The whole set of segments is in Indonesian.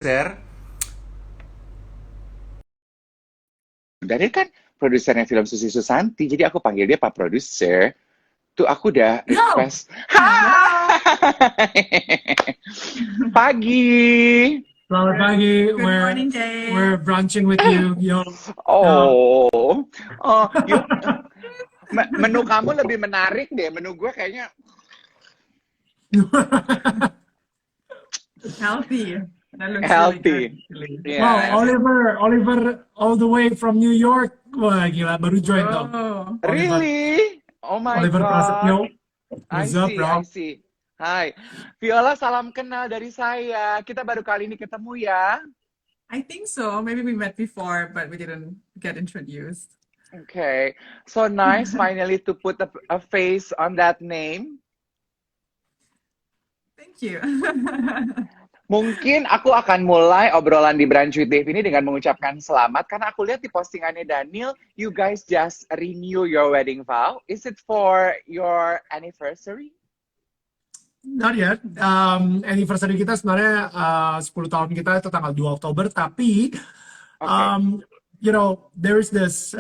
Sir, Daniel kan produsernya film Susi Susanti, jadi aku panggil dia Pak Produser. Tuh aku udah No. request. Hello. Hai! Pagi! Selamat pagi, Good we're morning, we're Dave. brunching with you, yo. Uh, Oh, oh, yuk. Menu kamu lebih menarik deh. Menu gue kayaknya Healthy. That looks really good, healthy. actually. wow, Yes. Yes. Oliver, all the way from New York. Wah, gila, baru join dong. Whoa. Really? Oh my Oliver God. Prasetyo. I What's up, see, I bro? see. Hai. Viola, salam kenal dari saya. Kita baru kali ini ketemu ya. I think so. Maybe we met before, but we didn't get introduced. Okay. So nice finally to put a face on that name. Thank you. Mungkin aku akan mulai obrolan di Brunch with Dave ini dengan mengucapkan selamat karena aku lihat di postingannya Daniel, you guys just renew your wedding vow. Is it for your anniversary? Not yet. Anniversary kita sebenarnya 10 tahun kita itu tanggal 2 Oktober, tapi Okay. you know, there is this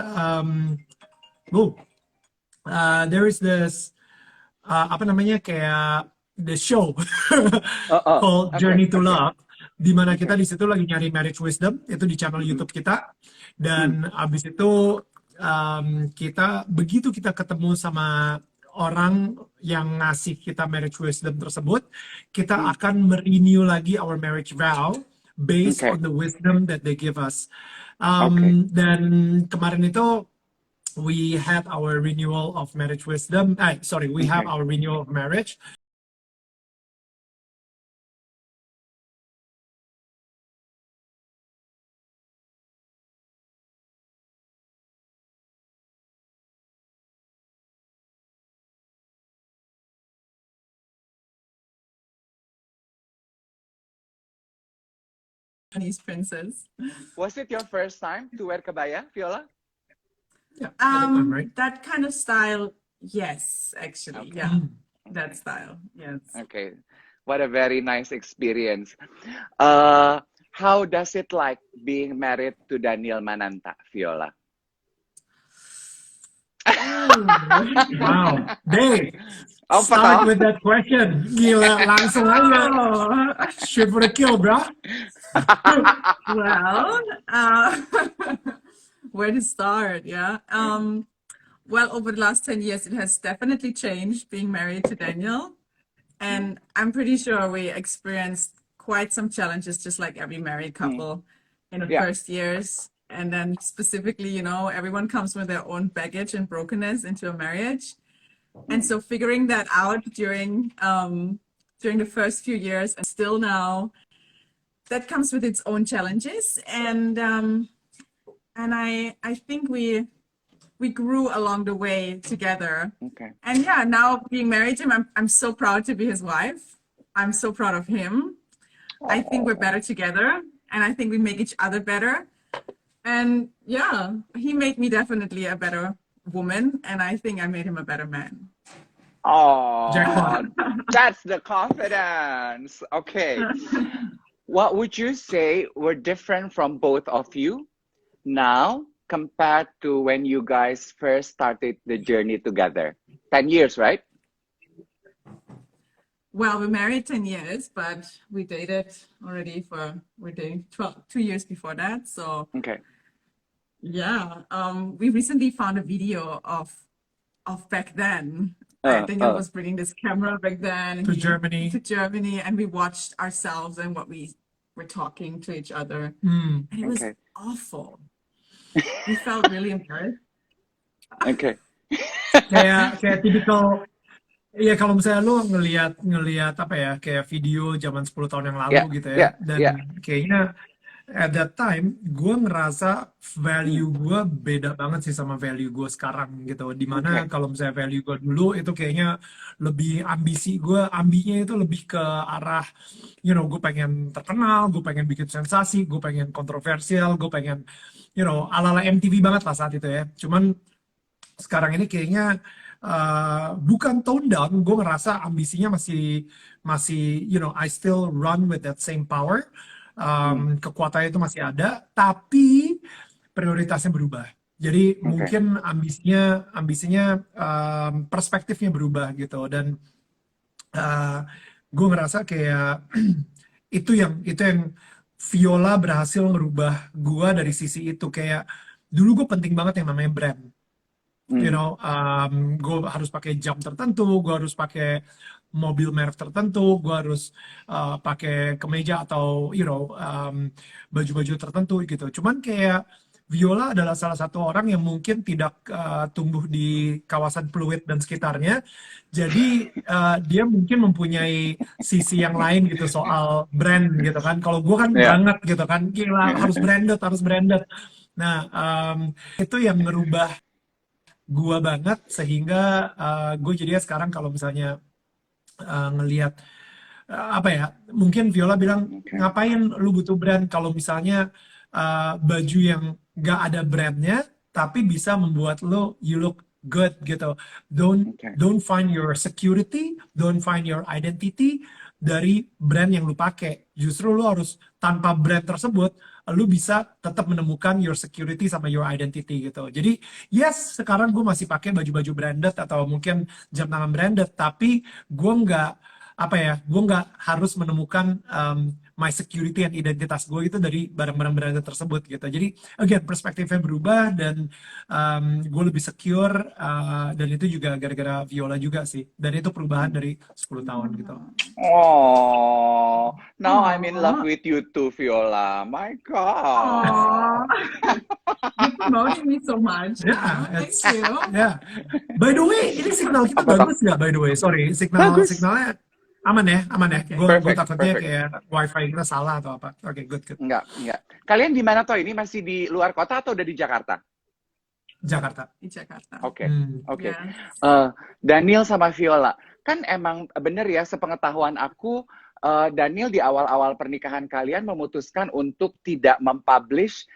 oh, there is this apa namanya kayak the show called Okay. Journey to Okay. Love, di mana kita Okay. di situ lagi nyari marriage wisdom itu di channel Mm-mm. YouTube kita, Mm. dan abis itu kita begitu kita ketemu sama orang yang ngasih kita marriage wisdom tersebut, kita Mm. akan merenew lagi our marriage vow based Okay. on the wisdom that they give us. Okay. Dan kemarin itu we had our renewal of marriage wisdom. We have Okay. our renewal of marriage. Chinese princess. Was it your first time to wear kebaya, Viola? Yeah, at the time, right? That kind of style, yes, actually. Okay. Yeah, Okay. that style. Yes. Okay. What a very nice experience. How does it like being married to Daniel Mananta, Viola? Ooh. Wow. Dave, Apa start toh? with that question. Gila, langsung aja. Oh. Shoot for the kill, bro. Well, where to start? Yeah. Well, over the last 10 years, it has definitely changed being married to Daniel. And I'm pretty sure we experienced quite some challenges, just like every married Mm. couple in the Yeah. first years. And then specifically, everyone comes with their own baggage and brokenness into a marriage. And so figuring that out during the first few years and still now, that comes with its own challenges. And I think we grew along the way together. Okay. And yeah, now being married to him, I'm so proud to be his wife. I'm so proud of him. I think we're better together, and I think we make each other better. And yeah, he made me definitely a better woman, and I think I made him a better man. Oh, Jackpot. that's the confidence. Okay. What would you say were different from both of you now compared to when you guys first started the journey together? 10 years, right? Well, we're married 10 years, but we dated already we're dating 2 years before that. So Okay. yeah, we recently found a video of back then. Daniel was bringing this camera back then To Germany. and we watched ourselves and what we were talking to each other, Hmm. and it was Okay. awful. We felt really embarrassed. Okay. Kayak typical. Iya, kalau misalnya lu ngelihat apa ya, kayak video zaman 10 tahun yang lalu Yeah. gitu Yeah. ya, dan Yeah. kayaknya at that time gue ngerasa value Hmm. gue beda banget sih sama value gue sekarang gitu. Dimana Okay. kalau misalnya value gue dulu itu kayaknya lebih ambinya itu lebih ke arah, gue pengen terkenal, gue pengen bikin sensasi, gue pengen kontroversial, gue pengen, ala-ala MTV banget lah saat itu ya. Cuman sekarang ini kayaknya bukan tone down, gue ngerasa ambisinya masih, I still run with that same power. kekuatannya itu masih ada, tapi prioritasnya berubah. Jadi Oke. mungkin ambisinya perspektifnya berubah gitu. Dan gue ngerasa kayak itu yang Viola berhasil merubah gue dari sisi itu. Kayak dulu gue penting banget yang namanya brand. You Hmm. know, gue harus pakai jam tertentu, gue harus pakai mobil merek tertentu, gue harus pakai kemeja atau baju-baju tertentu gitu. Cuman kayak Viola adalah salah satu orang yang mungkin tidak tumbuh di kawasan Pluit dan sekitarnya, jadi dia mungkin mempunyai sisi yang lain gitu soal brand gitu kan. Kalau gue kan Ya. banget gitu kan, gila harus branded, harus branded. Nah, itu yang ngerubah gua banget sehingga gue jadinya sekarang kalau misalnya ngelihat apa ya, mungkin Viola bilang Oke. ngapain lu butuh brand kalau misalnya baju yang gak ada brandnya tapi bisa membuat lu you look good gitu. don't Oke. don't find your security, don't find your identity dari brand yang lu pakai. Justru lu harus tanpa brand tersebut lu bisa tetap menemukan your security sama your identity gitu. Jadi yes, sekarang gue masih pakai baju-baju branded atau mungkin jam tangan branded, tapi gue nggak apa ya, gue nggak harus menemukan my security dan identitas gue itu dari barang-barang branded tersebut gitu. Jadi again perspektifnya berubah dan gue lebih secure, dan itu juga gara-gara Viola juga sih. Dan itu perubahan dari 10 tahun gitu. Oh, now I'm in love Aww. with you too, Viola. My God. Aww. You're promoting me so much. Yeah, Thank it's you. yeah. By the way, ini signal kita Apa tak? bagus nggak? By the way, sorry, Bagus. signalnya aman ya, aman ya. Okay. Gue Perfect, takutnya perfect. kayak wifi kita salah atau apa. Oke, good, good. Enggak, enggak. Kalian di mana toh ini? Masih di luar kota atau udah di Jakarta? Jakarta. Di Jakarta. Oke, oke. Yes. Daniel sama Viola, kan emang bener ya sepengetahuan aku, Daniel di awal-awal pernikahan kalian memutuskan untuk tidak mempublish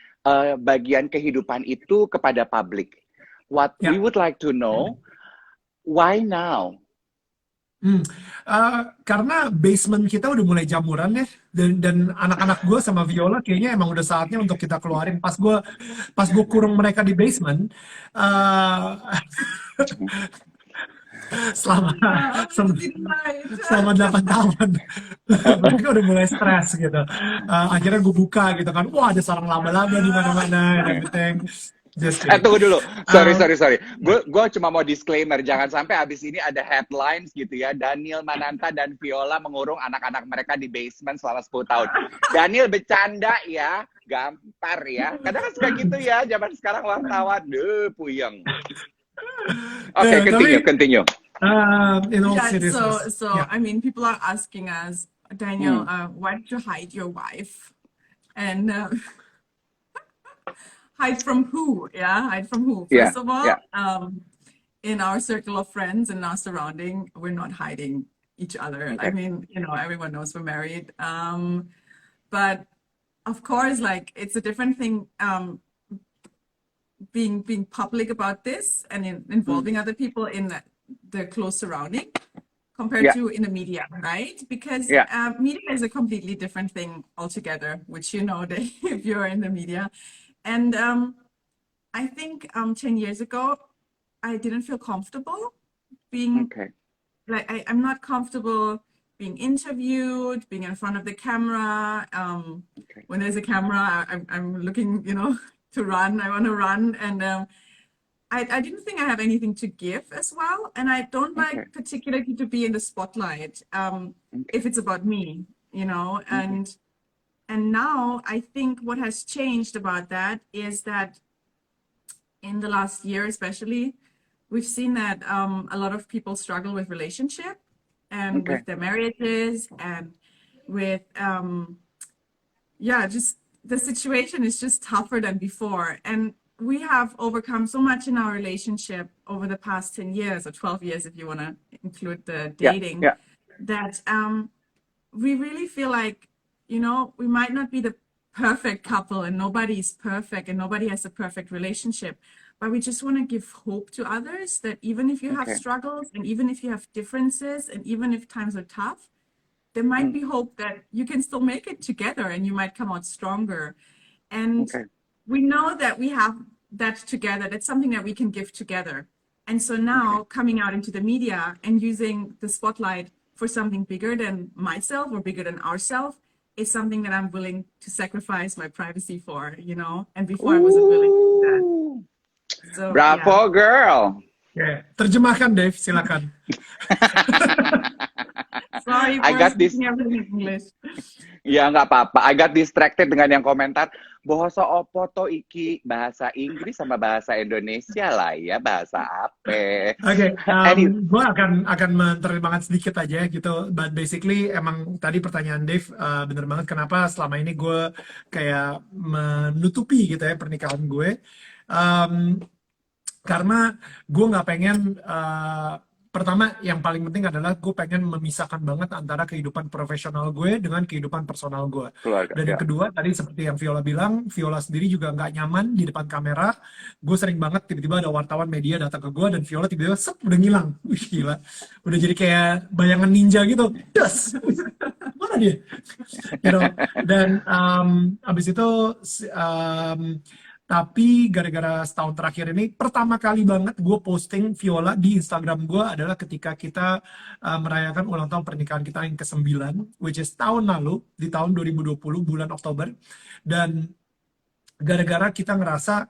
bagian kehidupan itu kepada publik. What we Ya. would like to know, why now? Karena basement kita udah mulai jamuran ya, dan anak-anak gue sama Viola kayaknya emang udah saatnya untuk kita keluarin. Pas gue kurung mereka di basement, uh, selama Oh, it's selama, midnight. selama 8 tahun mereka udah mulai stres gitu. Akhirnya gue buka gitu kan, wah ada sarang laba-laba di mana-mana and everything. Just kidding. Tunggu dulu. Sorry. Ya. Gue cuma mau disclaimer, jangan sampai abis ini ada headlines gitu ya. Daniel, Mananta, dan Viola mengurung anak-anak mereka di basement selama 10 tahun. Daniel bercanda ya, gampar ya. Kadang kan suka gitu ya, zaman sekarang wartawan. Puyeng. Oke, continue. In all Yeah, seriousness, so yeah. I mean, people are asking us, Daniel, why did you hide your wife? And hide from who? Yeah, hide from who? Yeah, First of all, yeah. in our circle of friends and our surrounding, we're not hiding each other. Okay. I mean, you know, everyone knows we're married. But of course, like it's a different thing being public about this and involving other people in the close surrounding compared Yeah. to in the media, right? Because Yeah. media is a completely different thing altogether, which you know that if you're in the media. And I think 10 years ago, I didn't feel comfortable being Okay. like I'm not comfortable being interviewed, being in front of the camera. Okay. When there's a camera, I'm looking, you know, to run. I want to run, and I didn't think I have anything to give as well, and I don't Okay. like particularly to be in the spotlight if it's about me, you know. And now I think what has changed about that is that in the last year, especially, we've seen that a lot of people struggle with relationship and Okay. with their marriages and with just the situation is just tougher than before. And we have overcome so much in our relationship over the past 10 years or 12 years, if you want to include the dating, Yeah. that we really feel like, you know, we might not be the perfect couple and nobody's perfect and nobody has a perfect relationship, but we just want to give hope to others that even if you have Okay. struggles and even if you have differences and even if times are tough, there might Mm, be hope that you can still make it together and you might come out stronger. And okay. we know that we have that together. That's something that we can give together. And so Okay. now coming out into the media and using the spotlight for something bigger than myself or bigger than ourselves is something that I'm willing to sacrifice my privacy for, you know, and before I wasn't willing to do that. Ooh, So yeah. bravo, girl. Oke, terjemahkan Dave, silakan. Sorry I for got this. speaking everything in English. Ya nggak apa-apa. I got distracted dengan yang komentar. Bahasa opo to iki bahasa Inggris sama bahasa Indonesia lah ya bahasa apa? Oke, Anyway, gue akan menerjemahkan sedikit aja gitu. But basically emang tadi pertanyaan Dave bener banget. Kenapa selama ini gue kayak menutupi gitu ya pernikahan gue? Um, karena gue nggak pengen pertama yang paling penting adalah gue pengen memisahkan banget antara kehidupan profesional gue dengan kehidupan personal gue. keluarga Dan yang ya. kedua tadi seperti yang Viola bilang, Viola sendiri juga nggak nyaman di depan kamera. Gue sering banget tiba-tiba ada wartawan media datang ke gue dan Viola tiba-tiba sep udah ngilang. Wih gila, udah jadi kayak bayangan ninja gitu. Yes, mana dia? You know? Dan abis itu tapi gara-gara setahun terakhir ini, pertama kali banget gue posting Viola di Instagram gue adalah ketika kita merayakan ulang tahun pernikahan kita yang ke-9, which is tahun lalu, di tahun 2020, bulan Oktober. Dan gara-gara kita ngerasa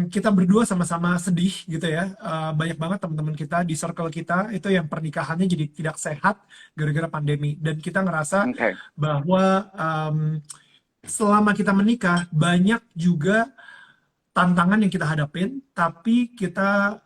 kita berdua sama-sama sedih gitu ya. Banyak banget teman-teman kita di circle kita itu yang pernikahannya jadi tidak sehat gara-gara pandemi. Dan kita ngerasa Oke. bahwa selama kita menikah banyak juga tantangan yang kita hadapin, tapi kita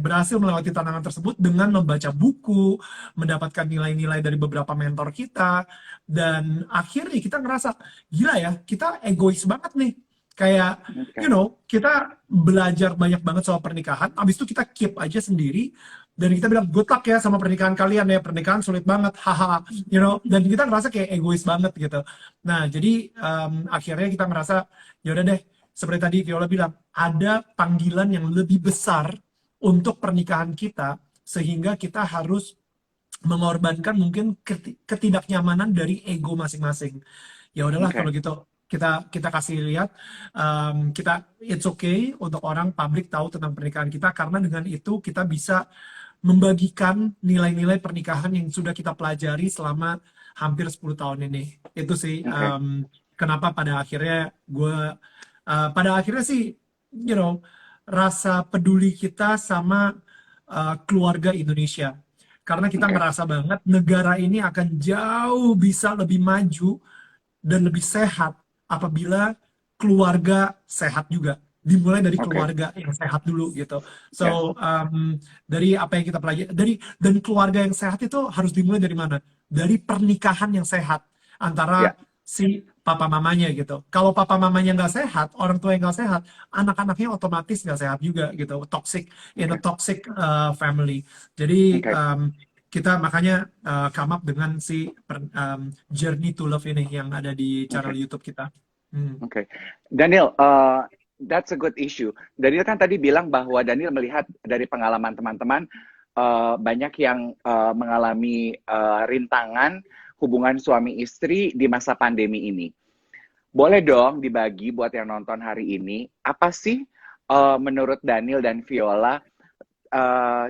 berhasil melewati tantangan tersebut dengan membaca buku, mendapatkan nilai-nilai dari beberapa mentor kita, dan akhirnya kita ngerasa gila ya, kita egois banget nih. Kayak, Oke. you know, kita belajar banyak banget soal pernikahan, habis itu kita keep aja sendiri, dan kita bilang, good luck ya sama pernikahan kalian ya, pernikahan sulit banget, haha, you know, dan kita ngerasa kayak egois banget gitu. Nah, jadi akhirnya kita ngerasa, yaudah deh, seperti tadi Viola bilang, ada panggilan yang lebih besar untuk pernikahan kita, sehingga kita harus mengorbankan mungkin ketidaknyamanan dari ego masing-masing. Ya udahlah Oke. kalau gitu kita kasih lihat, it's okay untuk orang publik tahu tentang pernikahan kita, karena dengan itu kita bisa membagikan nilai-nilai pernikahan yang sudah kita pelajari selama hampir 10 tahun ini. Itu sih Oke. kenapa pada akhirnya sih, you know, rasa peduli kita sama keluarga Indonesia. Karena kita Oke. ngerasa banget negara ini akan jauh bisa lebih maju dan lebih sehat apabila keluarga sehat juga. Dimulai dari Oke. keluarga yang sehat dulu gitu. Yes. So dari apa yang kita pelajari, dan keluarga yang sehat itu harus dimulai dari mana? Dari pernikahan yang sehat antara Ya. si papa mamanya gitu. Kalau papa mamanya nggak sehat, orang tua yang nggak sehat, anak-anaknya otomatis nggak sehat juga gitu. Toxic in a Oke. toxic family. Jadi Oke. kita makanya come up dengan si Journey to Love ini yang ada di channel Oke. YouTube kita. Oke. Daniel, that's a good issue. Daniel kan tadi bilang bahwa Daniel melihat dari pengalaman teman-teman banyak yang mengalami rintangan hubungan suami istri di masa pandemi ini. Boleh dong dibagi buat yang nonton hari ini, apa sih menurut Daniel dan Viola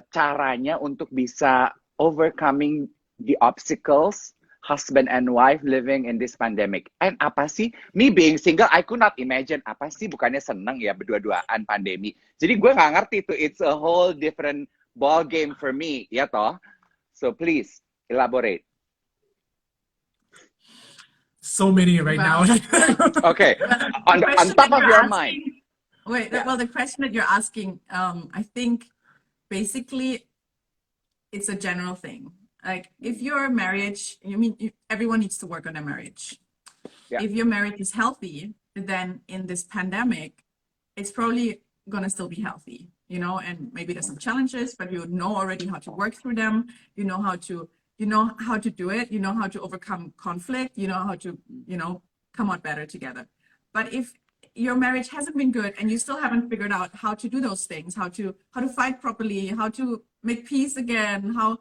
caranya untuk bisa overcoming the obstacles husband and wife living in this pandemic? And apa sih, me being single, I could not imagine, apa sih bukannya seneng ya berdua-duaan pandemi. Jadi gue nggak ngerti tuh, it's a whole different ball game for me, ya toh? So please, elaborate. So many right now. Okay, on top of your mind. Wait, well, the question that you're asking, I think basically it's a general thing. Like if your marriage, everyone needs to work on their marriage. Yeah. If your marriage is healthy, then in this pandemic, it's probably gonna still be healthy, you know, and maybe there's some challenges, but you know already how to work through them. You know how to do it, you know how to overcome conflict, you know how to, come out better together. But if your marriage hasn't been good and you still haven't figured out how to do those things, how to fight properly, how to make peace again, how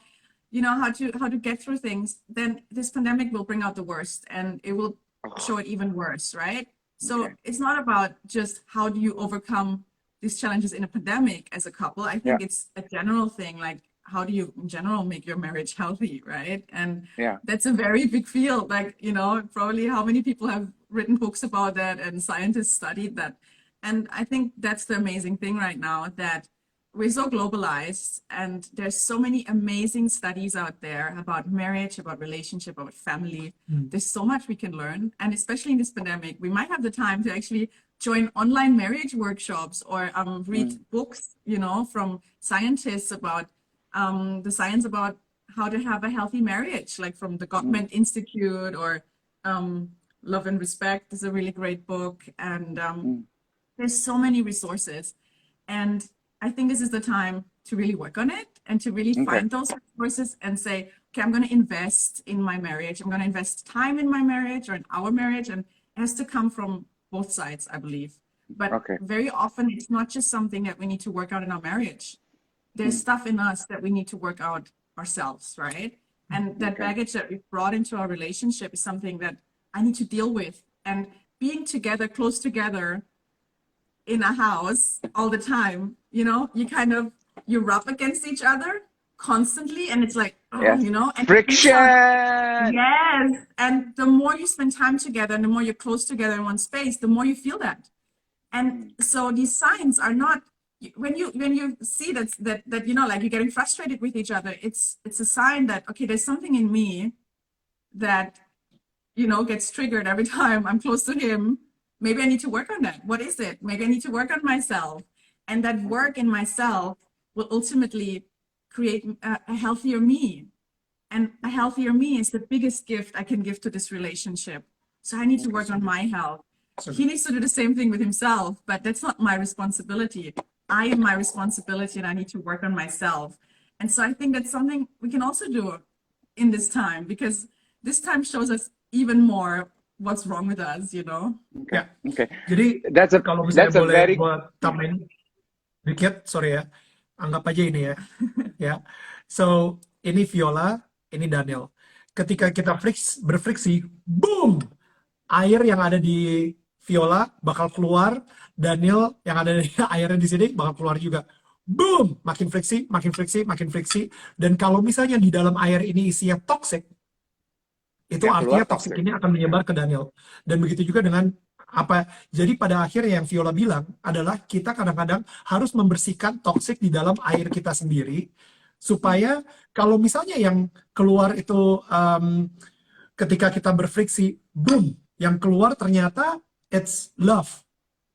you know, how to get through things, then this pandemic will bring out the worst and it will show it even worse, right? So Okay. it's not about just how do you overcome these challenges in a pandemic as a couple. I Yeah. think it's a general thing, like how do you in general make your marriage healthy, right? And Yeah. that's a very big field. Like, you know, probably how many people have written books about that and scientists studied that. And I think that's the amazing thing right now, that we're so globalized and there's so many amazing studies out there about marriage, about relationship, about family. There's so much we can learn. And especially in this pandemic, we might have the time to actually join online marriage workshops or read books, you know, from scientists about the science about how to have a healthy marriage, like from the Gottman Institute, or Love and Respect is a really great book. And there's so many resources. And I think this is the time to really work on it and to really Okay. find those resources and say, okay, I'm going to invest in my marriage. I'm going to invest time in my marriage or in our marriage. And it has to come from both sides, I believe. But Okay. very often, it's not just something that we need to work out in our marriage. There's stuff in us that we need to work out ourselves, right? And that Okay. baggage that we've brought into our relationship is something that I need to deal with. And being together, close together, in a house all the time, you know, you rub against each other constantly, and it's like, oh, Yes. you know, and Friction. yes, and the more you spend time together and the more you're close together in one space, the more you feel that. And so these signs are not, when you see that you know, like you're getting frustrated with each other, it's a sign that, okay, there's something in me that, you know, gets triggered every time I'm close to him. Maybe I need to work on that. What is it? Maybe I need to work on myself. And that work in myself will ultimately create a healthier me. And a healthier me is the biggest gift I can give to this relationship. So I need to work on my health. He needs to do the same thing with himself, but that's not my responsibility. I am my responsibility, and I need to work on myself. And so I think that's something we can also do in this time, because this time shows us even more what's wrong with us, you know? Okay. Ya, Okay. jadi That's a kalau misalnya boleh very gue tambahin dikit, sorry ya, anggap aja ini ya. Ya, so ini Viola, ini Daniel. Ketika kita berfriksi, boom, air yang ada di Viola bakal keluar, Daniel yang ada di airnya di sini bakal keluar juga. Boom, makin friksi, makin friksi, makin friksi. Dan kalau misalnya di dalam air ini isinya toxic, itu yang keluar artinya toxic toxic. ini akan menyebar ke Daniel. Dan begitu juga dengan apa. Jadi pada akhirnya yang Viola bilang adalah kita kadang-kadang harus membersihkan toxic di dalam air kita sendiri, supaya kalau misalnya yang keluar itu ketika kita berfriksi, boom, yang keluar ternyata it's love,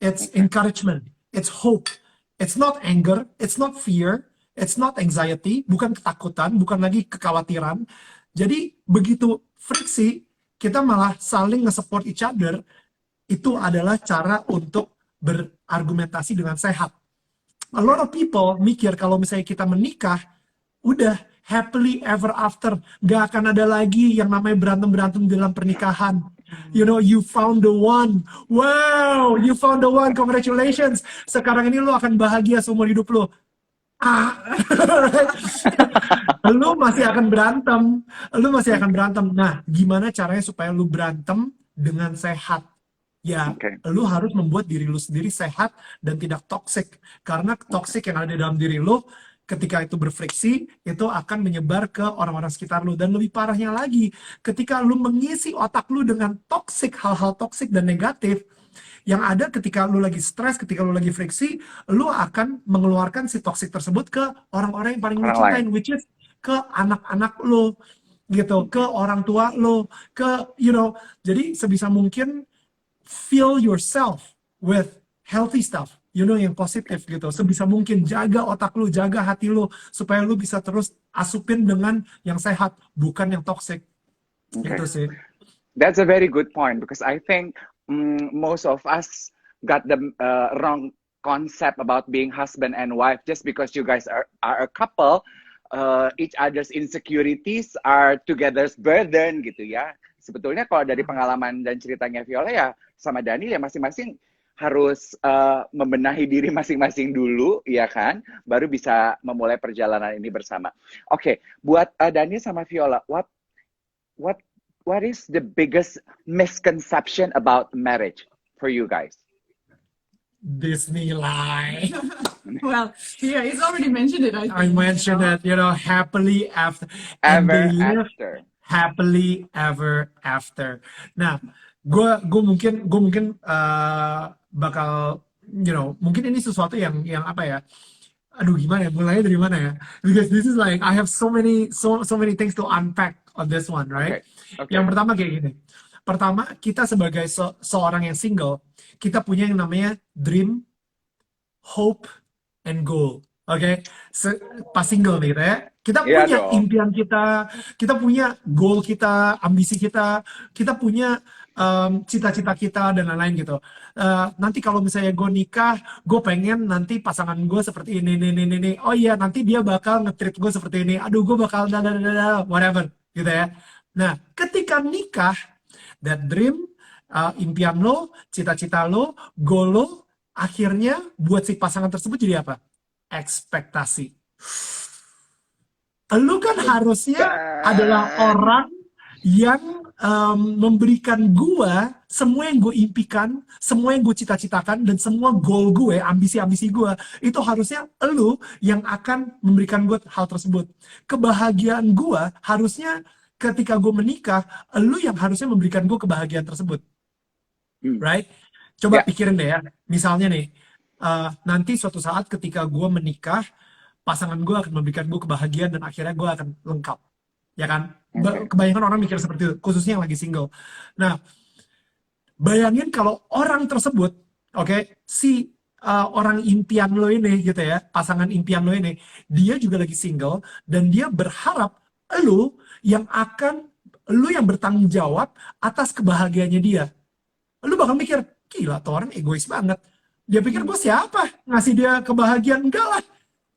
it's encouragement, it's hope, it's not anger, it's not fear, it's not anxiety, bukan ketakutan, bukan lagi kekhawatiran. Jadi begitu friksi, kita malah saling nge-support each other. Itu adalah cara untuk berargumentasi dengan sehat. A lot of people mikir kalau misalnya kita menikah, udah happily ever after, gak akan ada lagi yang namanya berantem-berantem dalam pernikahan. You know, you found the one. Wow, you found the one. Congratulations. Sekarang ini lo akan bahagia seumur hidup lo. Lu masih akan berantem. Lu masih akan berantem. Nah, gimana caranya supaya lu berantem dengan sehat? Ya, lu harus membuat diri lu sendiri sehat dan tidak toksik. Karena toksik yang ada di dalam diri lu, ketika itu berfriksi, itu akan menyebar ke orang-orang sekitar lu. Dan lebih parahnya lagi, ketika lu mengisi otak lu dengan toksik, hal-hal toksik dan negatif, yang ada ketika lu lagi stres, ketika lu lagi friksi, lu akan mengeluarkan si toksik tersebut ke orang-orang yang paling lu cintain, which is ke anak-anak lu, gitu, ke orang tua lu, ke, you know, jadi sebisa mungkin fill yourself with healthy stuff, you know, yang positif gitu. Sebisa mungkin jaga otak lu, jaga hati lu, supaya lu bisa terus asupin dengan yang sehat, bukan yang toxic. Gitu sih. That's a very good point, because I think most of us got the wrong concept about being husband and wife. Just because you guys are a couple, each other's insecurities are together's burden gitu ya. Sebetulnya kalau dari pengalaman dan ceritanya Viola ya sama Dani ya, masing-masing harus membenahi diri masing-masing dulu, ya kan? Baru bisa memulai perjalanan ini bersama. Oke, buat Dani sama Viola, what what is the biggest misconception about marriage for you guys? Disney lie. Well, yeah, he's already mentioned it, I I think. mentioned it, happily after, and they Ever live after. happily ever after. Nah, gue mungkin bakal, mungkin ini sesuatu yang apa ya? Aduh, gimana ya? Mulainya dari mana ya? Because this is like I have so many things to unpack on this one, right? Oke, oke. Yang pertama kayak gini. Pertama, kita sebagai seorang yang single, kita punya yang namanya dream, hope, and goal. Oke, pas single nih kita Iya punya dong. impian kita punya goal kita, ambisi kita punya cita-cita kita dan lain-lain gitu. Nanti kalau misalnya gue nikah, gue pengen nanti pasangan gue seperti ini. Oh iya, nanti dia bakal nge-treat gue seperti ini. Aduh, gue bakal whatever gitu ya. Nah, ketika nikah, that dream, impian lo, cita-cita lo, goal lo, akhirnya buat si pasangan tersebut jadi apa? Ekspektasi. Lu kan harusnya adalah orang yang memberikan gua semua yang gue impikan, semua yang gue cita-citakan, dan semua goal gue, ambisi-ambisi gue, itu harusnya lu yang akan memberikan gue hal tersebut. Kebahagiaan gue harusnya ketika gue menikah, lu yang harusnya memberikan gue kebahagiaan tersebut. Right? Coba pikirin deh ya, misalnya nih, nanti suatu saat ketika gue menikah, pasangan gue akan memberikan gue kebahagiaan dan akhirnya gue akan lengkap, ya kan? Kebanyakan orang mikir seperti itu, khususnya yang lagi single. Nah, bayangin kalau orang tersebut, si orang impian lo ini gitu ya, pasangan impian lo ini, dia juga lagi single dan dia berharap lo yang bertanggung jawab atas kebahagiaannya dia. Lu bakal mikir, gila tuh orang egois banget. Dia pikir gue siapa? Ngasih dia kebahagiaan? Enggak lah.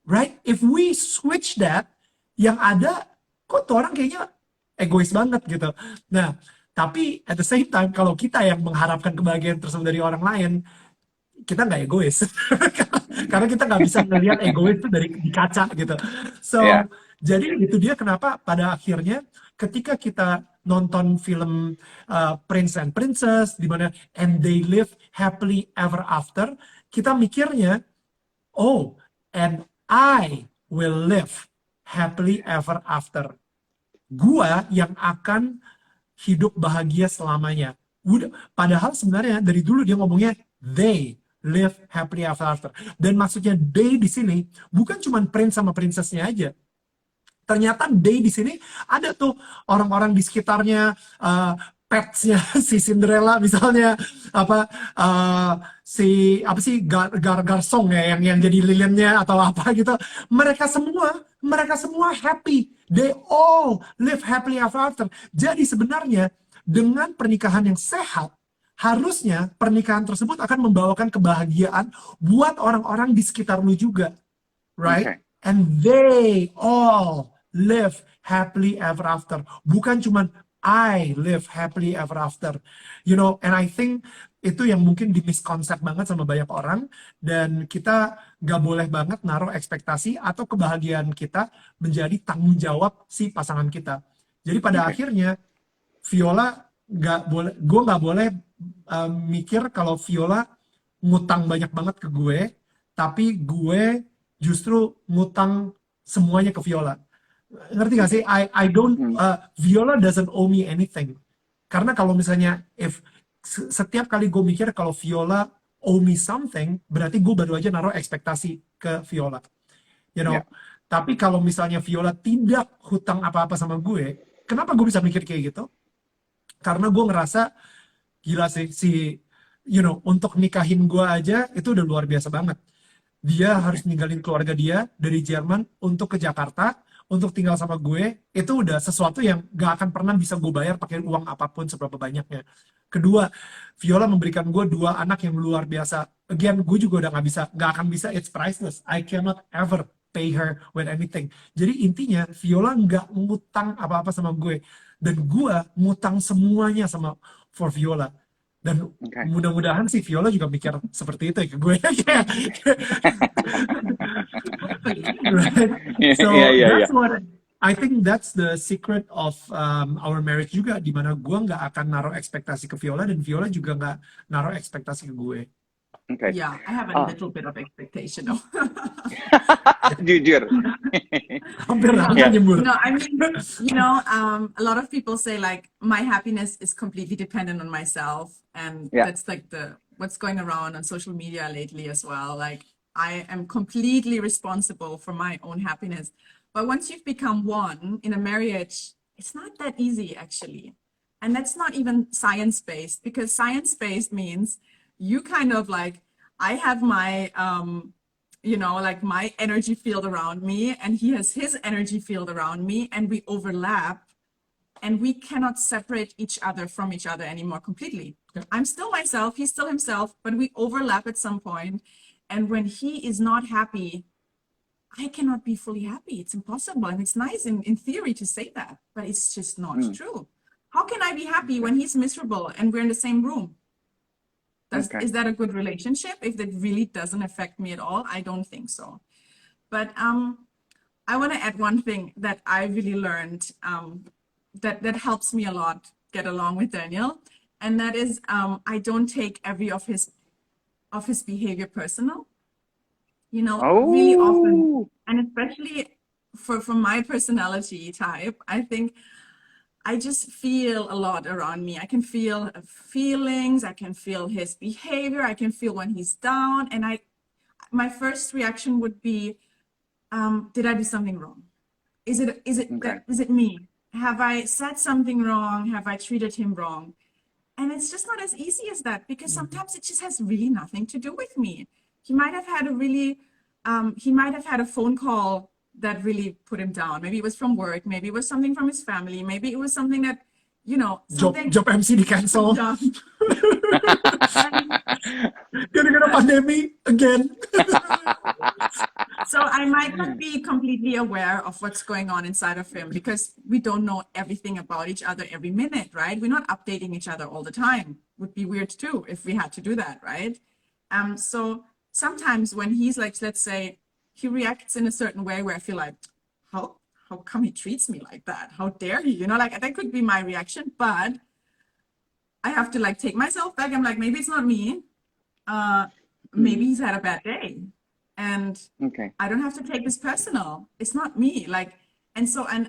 Right? If we switch that, yang ada, kok tuh orang kayaknya egois banget gitu. Nah, tapi at the same time, kalau kita yang mengharapkan kebahagiaan tersebut dari orang lain, kita nggak egois. Karena kita nggak bisa ngelihat egois itu dari di kaca gitu. So, jadi itu dia kenapa pada akhirnya ketika kita nonton film Prince and Princess di mana and they live happily ever after, kita mikirnya, oh, and I will live happily ever after. Gua yang akan hidup bahagia selamanya. Padahal sebenarnya dari dulu dia ngomongnya they live happily ever after. Dan maksudnya they di sini bukan cuma prince sama princessnya aja. Ternyata they di sini ada tuh orang-orang di sekitarnya, petsnya si Cinderella misalnya, garsong ya yang jadi lilinnya atau apa gitu. Mereka semua happy. They all live happily ever after. Jadi sebenarnya dengan pernikahan yang sehat, harusnya pernikahan tersebut akan membawakan kebahagiaan buat orang-orang di sekitar lu juga, right? And they all live happily ever after. Bukan cuman I live happily ever after. And I think itu yang mungkin di-miskonsep banget sama banyak orang, dan kita gak boleh banget naruh ekspektasi atau kebahagiaan kita menjadi tanggung jawab si pasangan kita. Jadi pada akhirnya, Viola gue gak boleh mikir kalau Viola ngutang banyak banget ke gue, tapi gue justru ngutang semuanya ke Viola. Ngerti gak sih? I don't, Viola doesn't owe me anything. Karena kalau misalnya, setiap kali gue mikir kalau Viola owe me something, berarti gue baru aja naruh ekspektasi ke Viola. Tapi kalau misalnya Viola tidak hutang apa-apa sama gue, kenapa gue bisa mikir kayak gitu? Karena gue ngerasa, gila sih, untuk nikahin gue aja, itu udah luar biasa banget. Dia harus ninggalin keluarga dia dari Jerman untuk ke Jakarta, untuk tinggal sama gue, itu udah sesuatu yang gak akan pernah bisa gue bayar pakai uang apapun seberapa banyaknya. Kedua, Viola memberikan gue 2 anak yang luar biasa. Again, gue juga udah gak akan bisa, it's priceless. I cannot ever pay her with anything. Jadi intinya, Viola gak ngutang apa-apa sama gue. Dan gue ngutang semuanya for Viola. Dan Okay. mudah-mudahan si Viola juga mikir seperti itu ya ke gue. Kayak- right? Iya, So iya, iya. that's what I think that's the secret of our marriage juga, di mana gue nggak akan naruh ekspektasi ke Viola dan Viola juga nggak naruh ekspektasi ke gue. Okay. Yeah, I have a Oh, little bit of expectation though. jujur. Hampir Ya, nyembur. No, I mean, a lot of people say like my happiness is completely dependent on myself, and ya. that's like the what's going around on social media lately as well. Like I am completely responsible for my own happiness. But once you've become one in a marriage, it's not that easy actually. And that's not even science-based, because science-based means you kind of like, I have my like my energy field around me and he has his energy field around me, and we overlap and we cannot separate each other from each other anymore completely. I'm still myself, he's still himself, but we overlap at some point. And when he is not happy, I cannot be fully happy. It's impossible. And it's nice in theory to say that, but it's just not Mm, true. How can I be happy okay. when he's miserable and we're in the same room? Okay. Is that a good relationship? If that really doesn't affect me at all, I don't think so. But I want to add one thing that I really learned, that helps me a lot get along with Daniel, and that is I don't take every of his behavior personal. Really often, Oh, and especially for my personality type, I think I just feel a lot around me. I can feel feelings, I can feel his behavior, I can feel when he's down, and my first reaction would be, did I do something wrong? okay. Is it me? Have I said something wrong? Have I treated him wrong? And it's just not as easy as that, because sometimes it just has really nothing to do with me. He might have had a phone call that really put him down. Maybe it was from work, maybe it was something from his family, maybe it was something that, something, Job MC di cancel. yeah. And Gara-gara pandemi again. so I might not be completely aware of what's going on inside of him, because we don't know everything about each other every minute, right? We're not updating each other all the time. Would be weird too if we had to do that, right? So sometimes when he's like, let's say, he reacts in a certain way where I feel like, how how come he treats me like that? How dare he? Like that could be my reaction, but I have to like take myself back. I'm like, maybe it's not me. Maybe he's had a bad day, and Okay. I don't have to take this personal. It's not me. Like, and so, and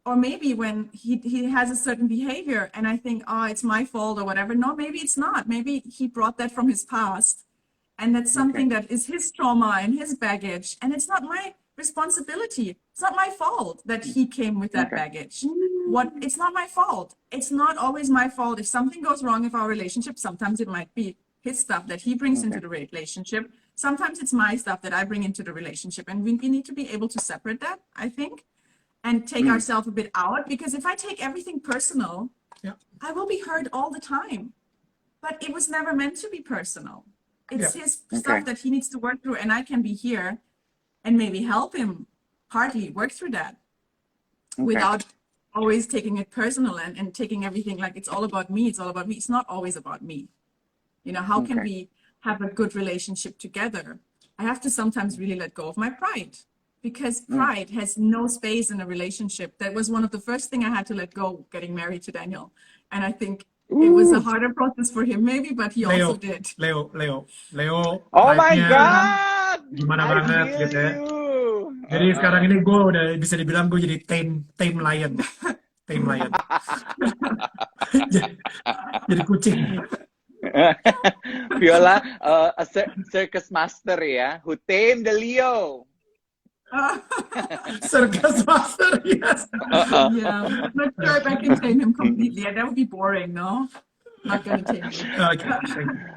or maybe when he has a certain behavior and I think, oh, it's my fault or whatever. No, maybe it's not. Maybe he brought that from his past, and that's Okay. something that is his trauma and his baggage, and it's not my responsibility. It's not my fault that he came with that Okay. baggage. It's not my fault. It's not always my fault. If something goes wrong with our relationship, sometimes it might be his stuff that he brings into Okay. the relationship. Sometimes it's my stuff that I bring into the relationship. And we need to be able to separate that, I think, and take Mm, ourselves a bit out, because if I take everything personal, Yeah. I will be hurt all the time. But it was never meant to be personal. It's Yeah. his okay. stuff that he needs to work through, and I can be here and maybe help him partly work through that Okay. without always taking it personal and taking everything like it's all about me. It's all about me. It's not always about me. How can Okay. we have a good relationship together? I have to sometimes really let go of my pride, because Mm. pride has no space in a relationship. That was one of the first thing I had to let go getting married to Daniel. And I think it was a Ooh. harder process for him maybe, but he also did. Leo, Oh my pride-nya God. gimana I banget feel gitu ya. you. Jadi sekarang ini gue udah bisa dibilang gue jadi tame lion. Tame lion. Jadi kucing. Viola, a circus master ya, who tamed the Leo. Circus master, yes. Yeah, I'm not sure if I can tame him completely. That would be boring, no? Not gonna tame him. Okay, thank you.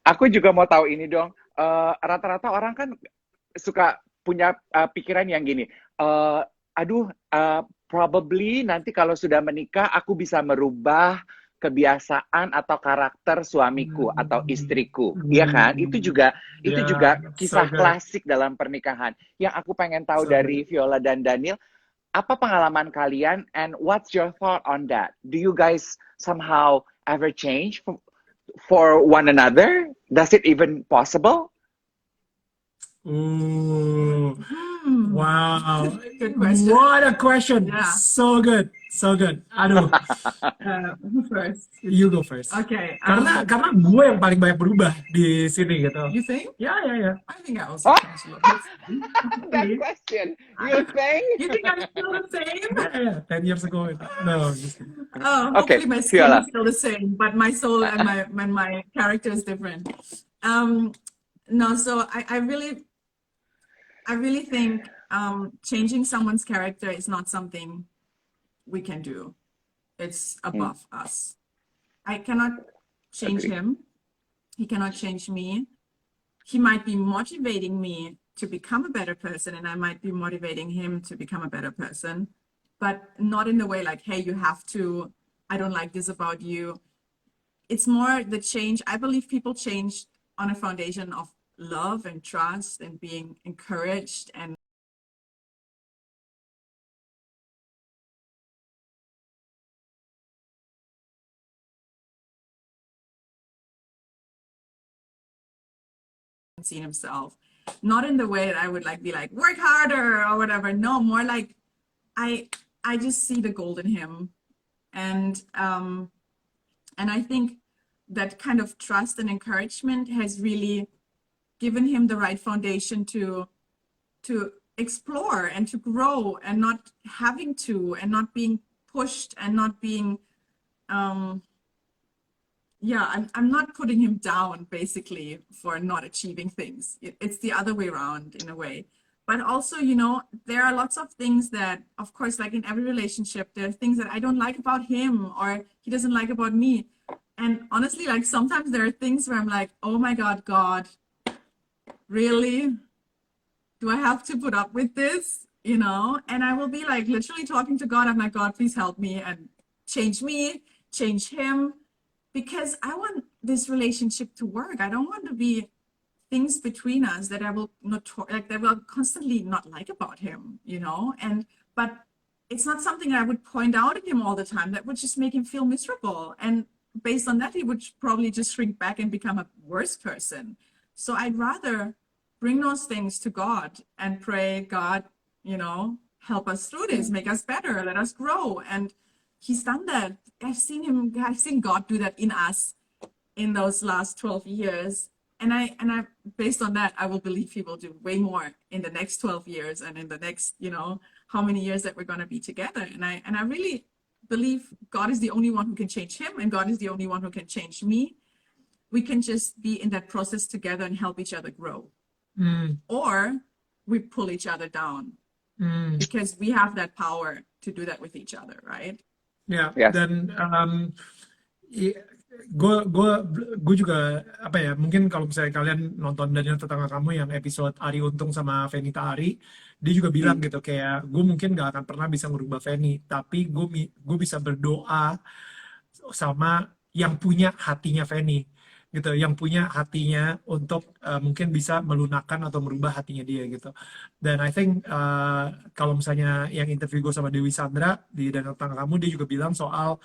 Aku juga mau tahu ini dong. Rata-rata orang kan suka punya pikiran yang gini. Aduh, probably nanti kalau sudah menikah aku bisa merubah kebiasaan atau karakter suamiku atau istriku. Iya kan? Itu juga Yeah, kisah so good. klasik dalam pernikahan. Yang aku pengen tahu So dari Viola dan Daniel, apa pengalaman kalian and what's your thought on that? Do you guys somehow ever change for one another? Does it even possible? Ooh, Hmm. wow. Good question. What a question. Yeah. So good. So good. Aduh, Who first? you go first. Okay. Karena gue yang paling banyak berubah di sini gitu. You think? Ya. I think I also changed a lot. Let's see. That Hopefully. question, you think? You think I'm still the same? Yeah, 10 years ago. No, just kidding. Oh, Okay, hopefully my skin Fiona. is still the same, but my soul and my character is different. No, so I really think changing someone's character is not something we can do. It's above us. I cannot change Agree. him. He cannot change me. He might be motivating me to become a better person, and I might be motivating him to become a better person, but not in the way like, hey, you have to, I don't like this about you. It's more the change. I believe people change on a foundation of love and trust and being encouraged and seen himself. Not in the way that I would like be like, work harder or whatever. No, more like I just see the gold in him. And I think that kind of trust and encouragement has really given him the right foundation to explore and to grow and not having to and not being pushed and not being I'm not putting him down basically for not achieving things. It's the other way around in a way. But also, you know, there are lots of things that, of course, like in every relationship, there are things that I don't like about him or he doesn't like about me. And honestly, like sometimes there are things where I'm like, oh my God, really? Do I have to put up with this? You know? And I will be like literally talking to God. I'm like, God, please help me and change me, change him, because I want this relationship to work. I don't want to be things between us that I will not like that I will constantly not like about him, you know? But it's not something I would point out at him all the time. That would just make him feel miserable. And based on that, he would probably just shrink back and become a worse person. So I'd rather bring those things to God and pray, God, you know, help us through this, make us better, let us grow. And he's done that. I've seen God do that in us in those last 12 years. And I based on that, I will believe he will do way more in the next 12 years and in the next, you know, how many years that we're going to be together. And I really believe God is the only one who can change him, and God is the only one who can change me. We can just be in that process together and help each other grow. Or we pull each other down because we have that power to do that with each other, right? Ya, Yes. dan gue juga apa ya, mungkin kalau misalnya kalian nonton Daniel Tetangga Kamu yang episode Ari Untung sama Fenita Ari, dia juga bilang gitu kayak gue mungkin gak akan pernah bisa merubah Feni, tapi gue bisa berdoa sama yang punya hatinya Feni gitu, yang punya hatinya untuk mungkin bisa melunakkan atau merubah hatinya dia gitu. Dan I think kalau misalnya yang interview gue sama Dewi Sandra di Danau Tangga Kamu, dia juga bilang soal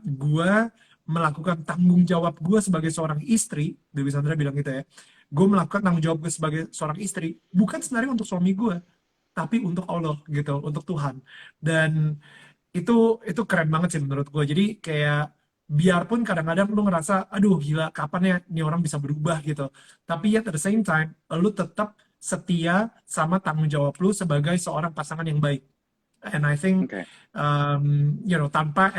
gue melakukan tanggung jawab gue sebagai seorang istri. Dewi Sandra bilang gitu ya, gue melakukan tanggung jawab gue sebagai seorang istri bukan sebenarnya untuk suami gue, tapi untuk Allah gitu, untuk Tuhan. Dan itu keren banget sih menurut gue. Jadi kayak biarpun kadang-kadang lu ngerasa aduh gila kapan ya nih orang bisa berubah gitu, tapi at the same time lu tetap setia sama tanggung jawab lu sebagai seorang pasangan yang baik. And I think you know, tanpa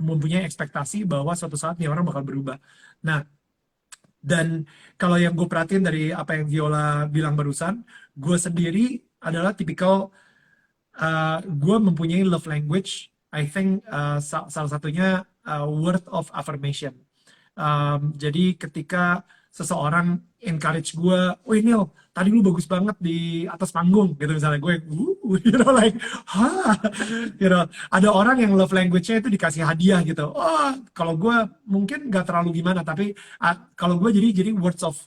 mempunyai ekspektasi bahwa suatu saat nih orang bakal berubah. Nah, dan kalau yang gue perhatiin dari apa yang Viola bilang barusan, gue sendiri adalah tipikal gue mempunyai love language. I think salah satunya word of affirmation. Jadi ketika seseorang encourage gue, "Wih Neil, tadi lu bagus banget di atas panggung," gitu misalnya, gue, you know, like, you know, ada orang yang love language-nya itu dikasih hadiah gitu. Oh, kalau gue mungkin nggak terlalu gimana, tapi kalau gue jadi words of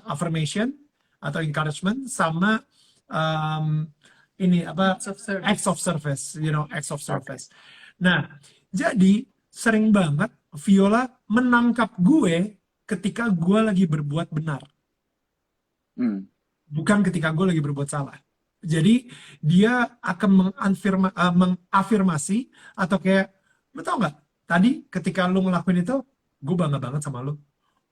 affirmation atau encouragement sama ini apa, acts of service, you know, acts of service. Nah, jadi sering banget Viola menangkap gue ketika gue lagi berbuat benar, Hmm. bukan ketika gue lagi berbuat salah. Jadi dia akan mengafirmasi atau kayak, lu tau nggak? Tadi ketika lu ngelakuin itu, gue bangga banget sama lu.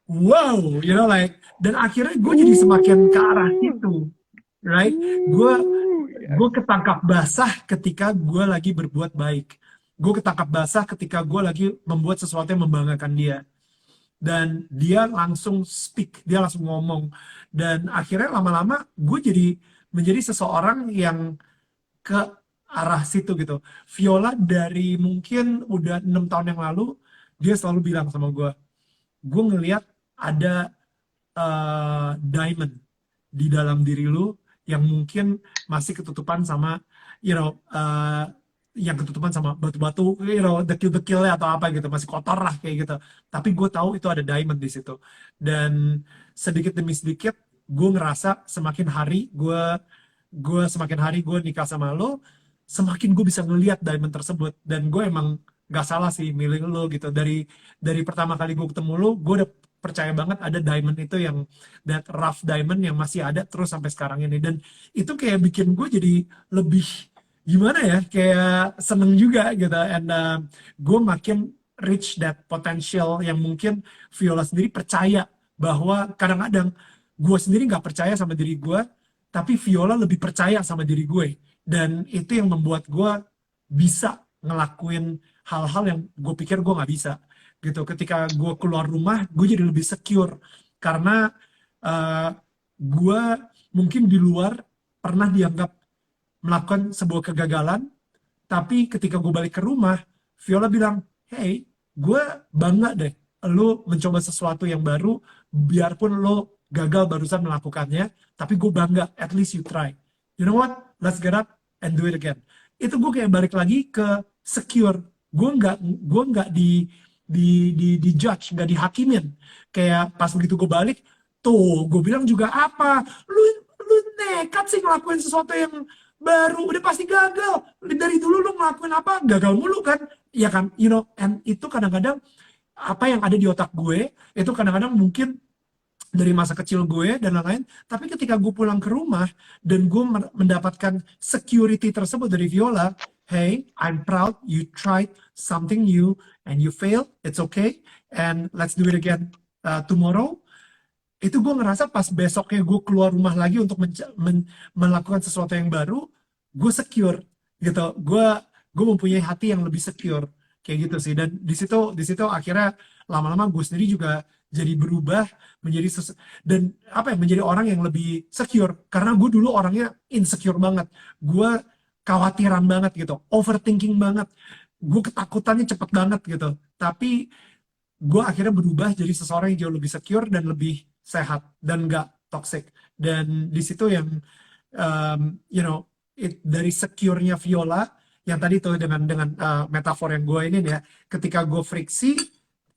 Wow, you know like, dan akhirnya gue jadi semakin ke arah Ooh. situ, right? Gue Ooh. Yes. gue ketangkap basah ketika gue lagi berbuat baik. Gue ketangkap basah ketika gue lagi membuat sesuatu yang membanggakan dia. Dan dia langsung speak, dia langsung ngomong. Dan akhirnya lama-lama gue jadi menjadi seseorang yang ke arah situ gitu. Viola dari mungkin udah 6 tahun yang lalu, dia selalu bilang sama gue ngelihat ada diamond di dalam diri lu yang mungkin masih ketutupan sama, you know, yang ketutupan sama batu-batu, you know, dekil-dekilnya atau apa gitu, masih kotor lah kayak gitu. Tapi gue tahu itu ada diamond di situ. Dan sedikit demi sedikit, gue ngerasa semakin hari gue nikah sama lo, semakin gue bisa ngeliat diamond tersebut. Dan gue emang gak salah sih milih lo gitu. Dari pertama kali gue ketemu lo, gue udah percaya banget ada diamond itu yang that rough diamond yang masih ada terus sampai sekarang ini. Dan itu kayak bikin gue jadi lebih gimana ya, kayak seneng juga gitu. And gue makin reach that potential yang mungkin Viola sendiri percaya bahwa kadang-kadang gue sendiri nggak percaya sama diri gue, tapi Viola lebih percaya sama diri gue. Dan itu yang membuat gue bisa ngelakuin hal-hal yang gue pikir gue nggak bisa gitu. Ketika gue keluar rumah, gue jadi lebih secure karena uh, gue mungkin di luar pernah dianggap melakukan sebuah kegagalan, tapi ketika gue balik ke rumah, Viola bilang, hey, gue bangga deh, lo mencoba sesuatu yang baru, biarpun lo gagal barusan melakukannya, tapi gue bangga, at least you try. You know what? Let's get up and do it again. Itu gue kayak balik lagi ke secure. Gue nggak di judge, nggak dihakimin. Kayak pas begitu gue balik, tuh gue bilang juga apa? Lu nekat sih ngelakuin sesuatu yang baru, udah pasti gagal. Dari dulu lu ngelakuin apa, gagal mulu kan? Ya kan, you know, and itu kadang-kadang apa yang ada di otak gue, itu kadang-kadang mungkin dari masa kecil gue dan lain-lain, tapi ketika gue pulang ke rumah dan gue mendapatkan security tersebut dari Viola, hey, I'm proud you tried something new and you failed, it's okay, and let's do it again tomorrow. Itu gue ngerasa pas besoknya gue keluar rumah lagi untuk melakukan sesuatu yang baru, gue secure gitu. Gue mempunyai hati yang lebih secure kayak gitu sih. Dan di situ akhirnya lama-lama gue sendiri juga jadi berubah menjadi dan apa ya, menjadi orang yang lebih secure karena gue dulu orangnya insecure banget. Gue khawatiran banget gitu, overthinking banget. Gue ketakutannya cepet banget gitu. Tapi gue akhirnya berubah jadi seseorang yang jauh lebih secure dan lebih sehat dan gak toxic. Dan di situ yang you know, dari secure-nya Viola yang tadi tuh dengan metafor yang gue ini ya, ketika gue friksi,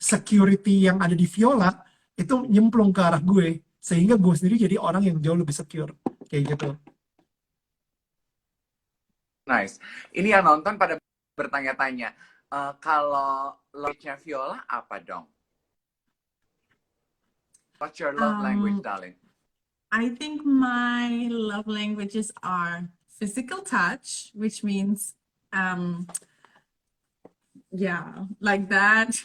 security yang ada di Viola itu nyemplung ke arah gue sehingga gue sendiri jadi orang yang jauh lebih secure kayak gitu. Nice. Ini yang nonton pada bertanya-tanya, kalau language-nya Viola apa dong? What's your love language, darling? I think my love languages are physical touch, which means, yeah, like that.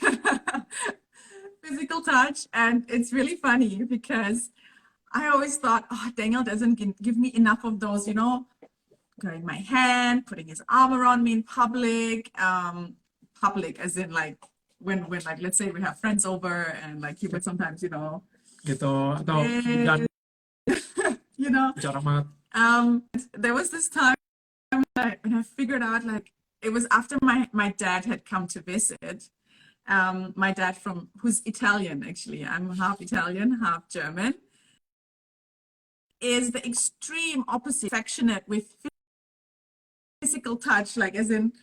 Physical touch. And it's really funny because I always thought, oh, Daniel doesn't give me enough of those, you know, grabbing my hand, putting his arm around me in public, public as in like when like let's say we have friends over and like he would sometimes, you know, Gitu atau you know, cara banget. there was this time when I figured out like it was after my dad had come to visit. My dad who's Italian actually. I'm half Italian, half German. Is the extreme opposite, affectionate with physical touch, like as in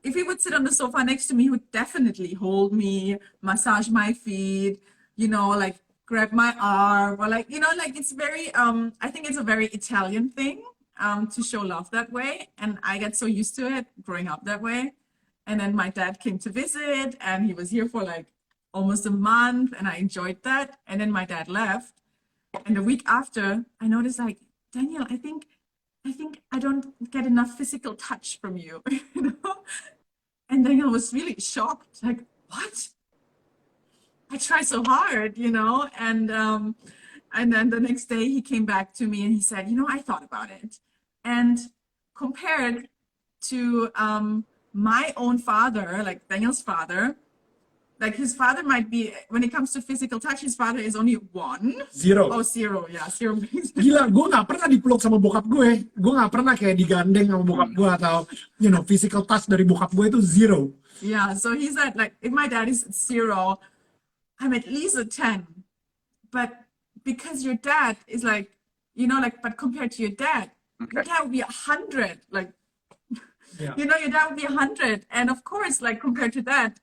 if he would sit on the sofa next to me, he would definitely hold me, massage my feet, you know, like grab my arm, or like, you know, like it's very I think it's a very Italian thing to show love that way, and I get so used to it growing up that way. And then my dad came to visit, and he was here for like almost a month, and I enjoyed that. And then my dad left, and the week after, I noticed like, Daniel, I think I don't get enough physical touch from you, you know? And Daniel was really shocked, like, what? I try so hard, you know? And then the next day he came back to me and he said, I thought about it. And compared to my own father, like Daniel's father, like his father might be, when it comes to physical touch, his father is only 1. Zero. Oh, 0, yeah, 0. Gila, gue gak pernah dipeluk sama bokap gue. Gue gak pernah kayak digandeng sama bokap gue atau, physical touch dari bokap gue itu zero. Yeah, so he said, like, if my dad is 0, I'm at least a 10. But because your dad is like, but compared to your dad would be 100. Like, Yeah. your dad would be 100. And of course, like, compared to that,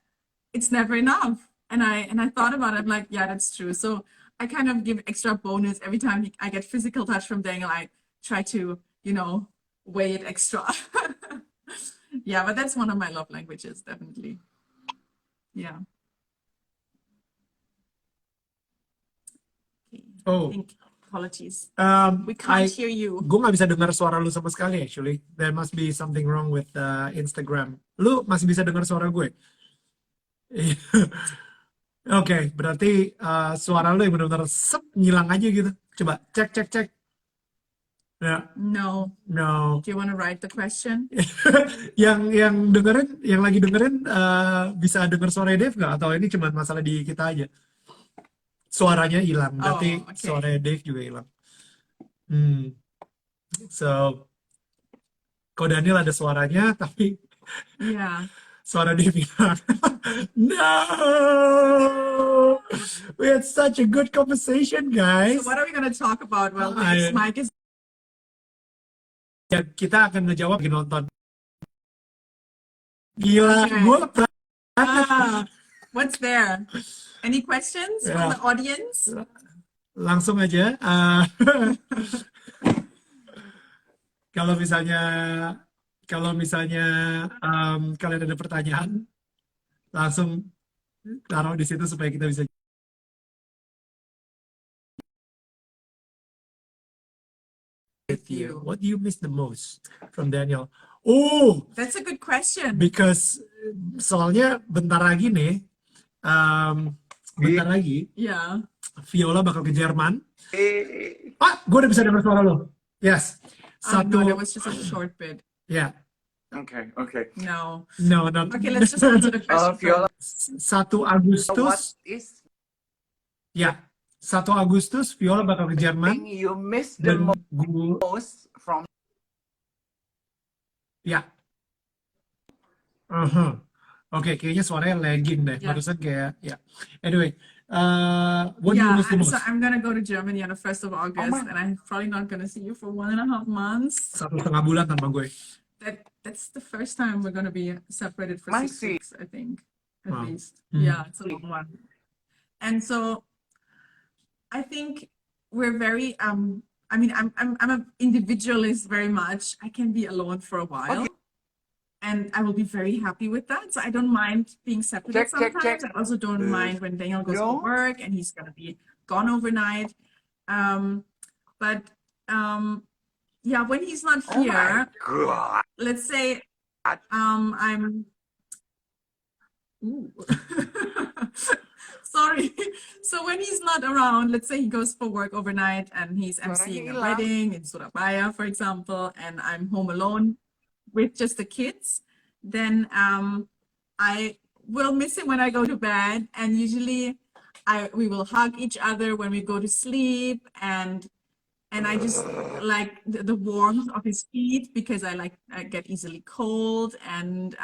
it's never enough. And I thought about it, I'm like, yeah, that's true. So I kind of give extra bonus every time I get physical touch from Daniel. I try to, weigh it extra. Yeah, but that's one of my love languages, definitely. Yeah. Okay. Oh. I think, apologies. We I can't hear you. gue nggak bisa dengar suara lu sama sekali actually. There must be something wrong with Instagram. Lu masih bisa dengar suara gue? Oke, berarti suara lu yang benar-benar ngilang aja gitu. Coba cek. Ya, No. no. Do you want to write the question? yang lagi dengerin bisa dengar suara Dave nggak? Atau ini cuma masalah di kita aja? Suaranya hilang, berarti Oh, okay. suaranya Dave juga hilang. So, kok Daniel ada suaranya, tapi Yeah. suara Dave hilang. No! We had such a good conversation, guys. So what are we going to talk about? Well, I- this mic is Ya, kita akan ngejawab di nonton. Gila, Okay. gue what's there? Any questions from Yeah. the audience? langsung aja. Kalau misalnya kalian ada pertanyaan, langsung taruh di situ supaya kita bisa. With you. What do you miss the most from Daniel? Oh, That's a good question. because soalnya bentar lagi nih, bentar lagi Yeah. Viola bakal ke Jerman. Gue udah bisa dengar suara lo. Yes. No, that was just a short bit. Ya. Okay. No. No. Okay, let's just answer the question. Viola, 1 Agustus. what is Ya. 1 Agustus Viola bakal ke Jerman. thing you miss the Dan gue, most from? ya. Oke, kayaknya suaranya lagging deh. Yeah. Barusan kayak, ya. Anyway, what do you Yeah, miss the most? so I'm gonna go to Germany on the 1st of August, my- and I'm probably not gonna see you for 1.5 months. 1,5 bulan tanpa gue. That's the first time we're gonna be separated for I 6 see. weeks, I think, at Wow. least. Mm. Yeah, it's a long one. And so I think we're very I'm an individualist very much. I can be alone for a while. And I will be very happy with that. So I don't mind being separated Check. sometimes. I also don't mind when Daniel goes No. to work and he's gonna be gone overnight. Yeah, when he's not Oh my here, God. let's say I'm Ooh. Sorry. So when he's not around, let's say he goes for work overnight and he's emceeing a hilang. wedding in Surabaya, for example, and I'm home alone with just the kids, then I will miss him when I go to bed, and usually we will hug each other when we go to sleep, and I just like the warmth of his feet because I get easily cold, and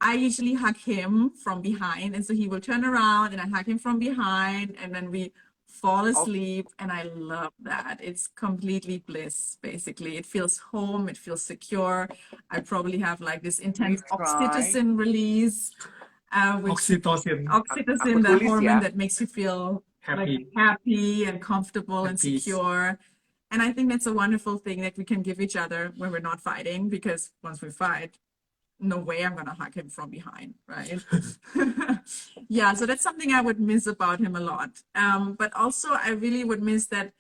I usually hug him from behind, and so he will turn around and I hug him from behind, and then we fall asleep, and I love that. It's completely bliss, basically. It feels home, it feels secure. I probably have like this intense Please try. oxytocin release, which Oxytocin. oxytocin, Aku the tulis hormone ya. that makes you feel like Happy. happy and comfortable and At peace. secure. And I think that's a wonderful thing that we can give each other when we're not fighting, because once we fight, no way I'm gonna hug him from behind, right? Yeah, so that's something I would miss about him a lot. But also I really would miss that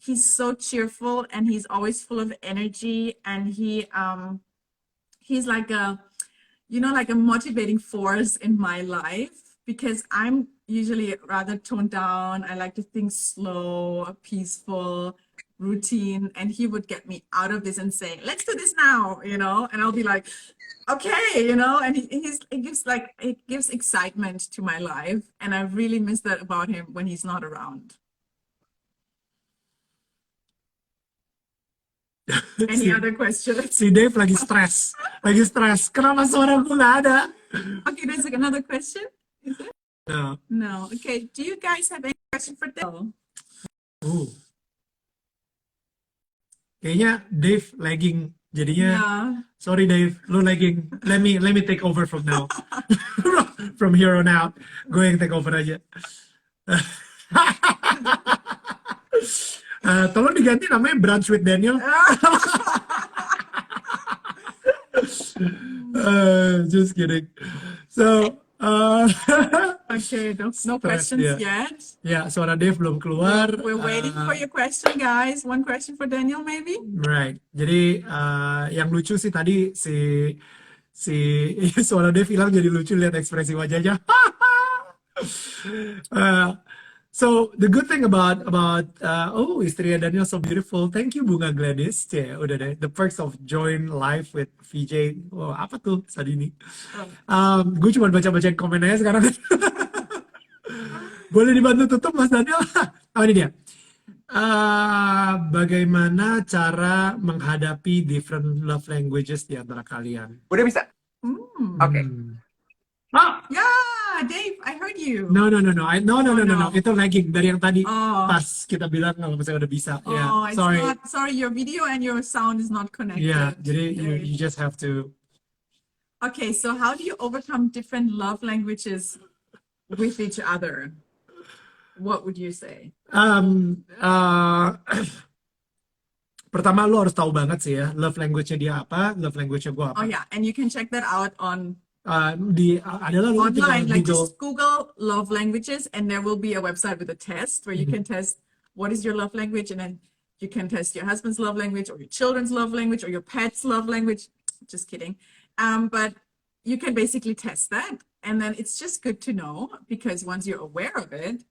he's so cheerful and he's always full of energy, and he's like a, like a motivating force in my life, because I'm usually rather toned down. I like to think slow, peaceful, routine, and he would get me out of this and say, let's do this now, and I'll be like, okay, and it gives excitement to my life, and I really miss that about him when he's not around. Any Si, other questions? si Dave lagi stres. Kenapa suara gue nggak ada? Okay, there's another question. Is it? No. No. Okay. Do you guys have any question for Dale? Kayaknya Dave lagging. Jadinya, Yeah. sorry Dave, lu lagging. Let me take over from now. From here on out, gue yang take over aja. Tolong diganti namanya Brunch with Daniel. Just kidding. So, Okay, no Stress, questions yeah. yet. Ya, suara Dave belum keluar. We're waiting for your question, guys. One question for Daniel, maybe? Right. Jadi yang lucu sih tadi si suara Dave hilang, jadi lucu lihat ekspresi wajahnya. So the good thing about oh, istri Daniel so beautiful. Thank you Bunga Gladys. Ya, udah deh. The perks of join live with VJ. Oh, apa tuh tadi ini? Gue cuma baca-bacain komen aja sekarang. Boleh dibantu tutup Mas Daniel? Oh, ini dia. Bagaimana cara menghadapi different love languages di antara kalian? Udah bisa. Oke. Ah, Yeah, Dave, I heard you. no. No. no. Itu lagging dari yang tadi Oh. pas kita bilang kalau misalnya udah bisa. Oh, Yeah, it's sorry. not. Sorry, your video and your sound is not connected. Yeah, jadi Dave. you just have to. Okay, so how do you overcome different love languages with each other? What would you say? Pertama lo harus tahu banget sih ya love language-nya dia apa, love language-nya gua Oh apa. yeah, and you can check that out on Adalah lo tinggal online. Like Google. just Google love languages, and there will be a website with a test where you can test what is your love language, and then you can test your husband's love language, or your children's love language, or your pet's love language. Just kidding. But you can basically test that, and then it's just good to know, because once you're aware of it,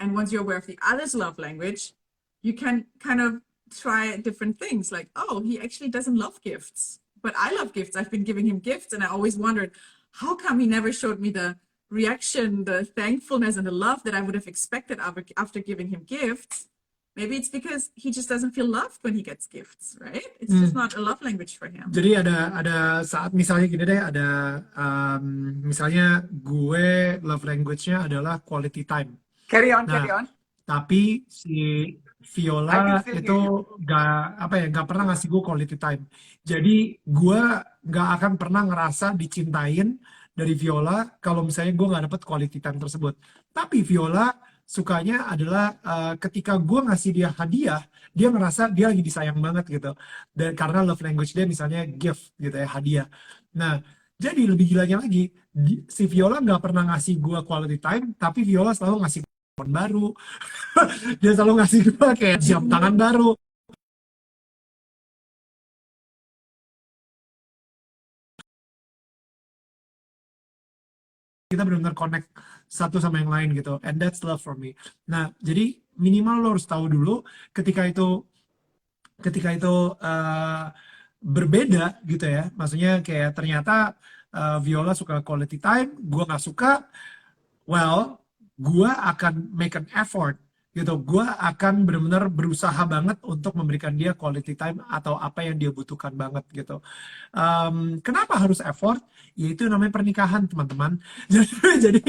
and once you're aware of the other's love language, you can kind of try different things. Like, oh, he actually doesn't love gifts, but I love gifts. I've been giving him gifts, and I always wondered, how come he never showed me the reaction, the thankfulness, and the love that I would have expected after giving him gifts? Maybe it's because he just doesn't feel loved when he gets gifts, right? It's just not a love language for him. Jadi ada saat misalnya gini deh, ada misalnya gue love language-nya adalah quality time. Carry on. Tapi si I Viola can still itu nggak pernah ngasih gue quality time. Jadi gue nggak akan pernah ngerasa dicintain dari Viola kalau misalnya gue nggak dapet quality time tersebut. Tapi Viola sukanya adalah ketika gue ngasih dia hadiah, dia ngerasa dia lagi disayang banget gitu. Dan karena love language dia misalnya gift gitu ya, hadiah. Nah, jadi lebih gilanya lagi, si Viola nggak pernah ngasih gue quality time, tapi Viola selalu ngasih handphone baru. Dia selalu ngasih gue kayak jam tangan baru. Kita benar-benar connect satu sama yang lain gitu, and that's love for me. Nah, jadi minimal lo harus tahu dulu ketika itu berbeda gitu ya. Maksudnya kayak ternyata Viola suka quality time, gue nggak suka. Well, gue akan make an effort gitu. Gue akan benar-benar berusaha banget untuk memberikan dia quality time atau apa yang dia butuhkan banget gitu. Kenapa harus effort? Yaitu namanya pernikahan, teman-teman. Jadi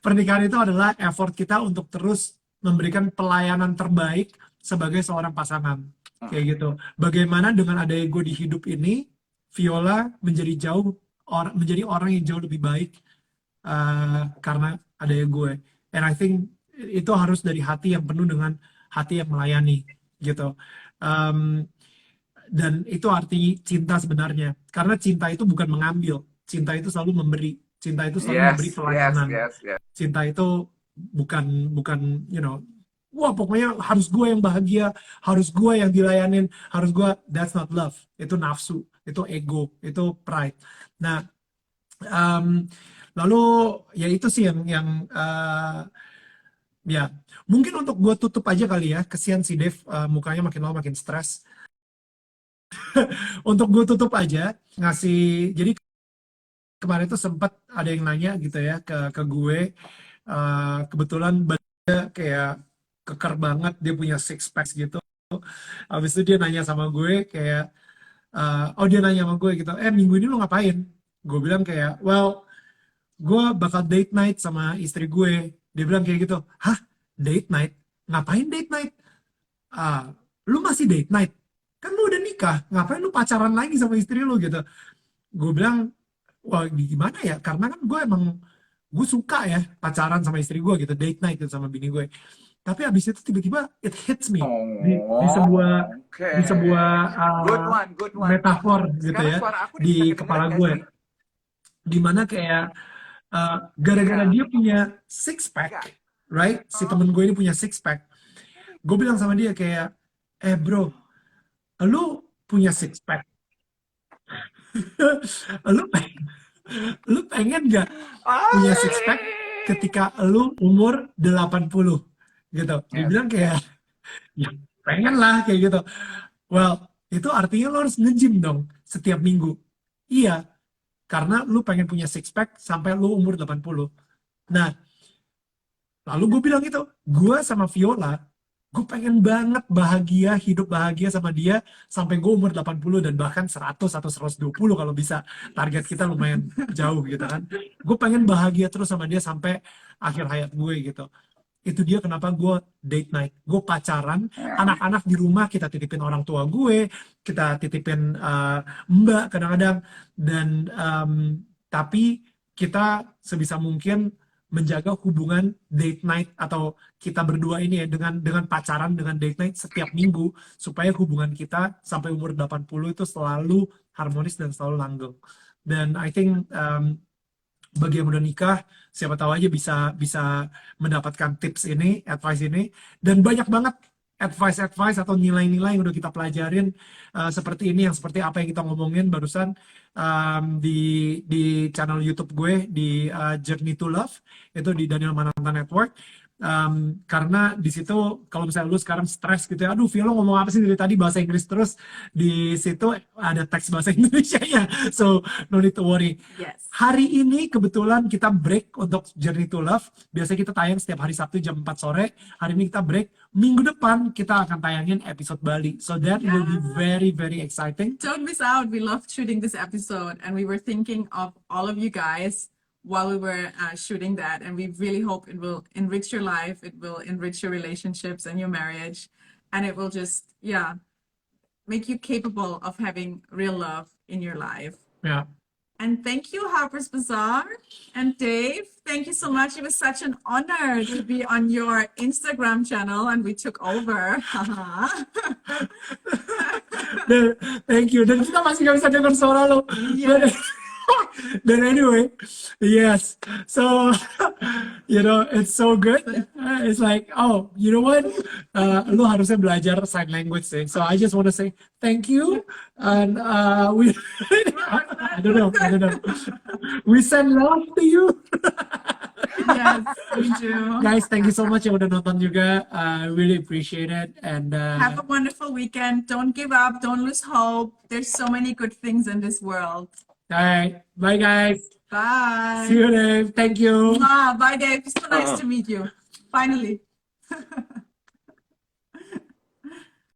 pernikahan itu adalah effort kita untuk terus memberikan pelayanan terbaik sebagai seorang pasangan. Kayak gitu. Bagaimana dengan adanya gue di hidup ini, Viola menjadi orang yang jauh lebih baik karena adanya gue. And I think itu harus dari hati yang penuh dengan hati yang melayani gitu. dan itu arti cinta sebenarnya. Karena cinta itu bukan mengambil, cinta itu selalu memberi, cinta itu selalu memberi Yes, yes, pelayanan. yes, yes. Cinta itu bukan bukan wah pokoknya harus gue yang bahagia, harus gue yang dilayanin, harus gue. That's not love. Itu nafsu, itu ego, itu pride. Nah, lalu ya itu sih yang ya mungkin untuk gue tutup aja kali ya. Kesian si Dave, mukanya makin lama makin stres. Untuk gue tutup aja ngasih, jadi kemarin tuh sempat ada yang nanya gitu ya ke gue, kebetulan badannya kayak keker banget, dia punya six pack gitu. Habis itu dia nanya sama gue kayak, dia nanya sama gue gitu, minggu ini lo ngapain? Gue bilang kayak, well, gue bakal date night sama istri gue. Dia bilang kayak gitu, hah, date night? Ngapain date night? Lu masih date night? Kan lu udah nikah, ngapain lu pacaran lagi sama istri lu gitu? Gue bilang, wah gimana ya, karena kan gue suka ya pacaran sama istri gue gitu, date night gitu sama bini gue. Tapi abis itu tiba-tiba it hits me di sebuah Good one, good one. metafor gitu Sekarang ya suara aku di bisa kepala kedengeran gak gue, sih? dimana kayak gara-gara Iya. dia punya six pack, right? Si temen gue ini punya six pack. Gue bilang sama dia kayak, bro, lu punya six pack, lu pengen, lu pengen gak punya six pack ketika lu umur 80 gitu? Dia Yes. bilang kayak, ya pengen lah kayak gitu. Well, itu artinya lo harus nge-gym dong setiap minggu. Iya, karena lu pengen punya six pack sampai lu umur 80. Nah, lalu gue bilang itu, gue sama Viola, gue pengen banget bahagia, hidup bahagia sama dia sampai gue umur 80 dan bahkan 100 atau 120 kalau bisa. Target kita lumayan jauh gitu kan. Gue pengen bahagia terus sama dia sampai akhir hayat gue gitu. Itu dia kenapa gue date night. Gue pacaran, anak-anak di rumah kita titipin orang tua gue, kita titipin mbak kadang-kadang, dan tapi kita sebisa mungkin menjaga hubungan date night atau kita berdua ini ya dengan pacaran, dengan date night setiap minggu supaya hubungan kita sampai umur 80 itu selalu harmonis dan selalu langgeng. Dan I think bagi yang udah nikah, siapa tahu aja bisa mendapatkan tips ini, advice ini, dan banyak banget advice atau nilai-nilai yang udah kita pelajarin seperti ini, yang seperti apa yang kita ngomongin barusan di channel YouTube gue di Journey to Love, itu di Daniel Mananta Network. Karena di situ kalau misalnya lu sekarang stres gitu ya, aduh Vio ngomong apa sih dari tadi bahasa Inggris terus, di situ ada teks bahasa Indonesianya, so no need to worry. Yes. Hari ini kebetulan kita break untuk Journey to Love. Biasanya kita tayang setiap hari Sabtu jam 4 sore. Hari ini kita break. Minggu depan kita akan tayangin episode Bali. So that will be very, very exciting. Don't miss out. We loved shooting this episode, and we were thinking of all of you guys while we were shooting that, and we really hope it will enrich your life, it will enrich your relationships and your marriage, and it will just make you capable of having real love in your life. Yeah. And thank you, Harper's Bazaar and Dave. Thank you so much. It was such an honor to be on your Instagram channel, and we took over. Thank you. Dan kita masih gak bisa dengar suara lo. Yes. Then anyway, yes. So, it's so good. It's like, oh, you know what? Lo harusnya belajar sign language sih. So I just want to say thank you. And I don't know. We send love to you. Yes, we do. Guys, thank you so much yang udah nonton juga. I really appreciate it. And have a wonderful weekend. Don't give up. Don't lose hope. There's so many good things in this world. all right, bye guys. Bye. See you, Dave. Thank you. Bye, Dave. So nice to meet you. Finally.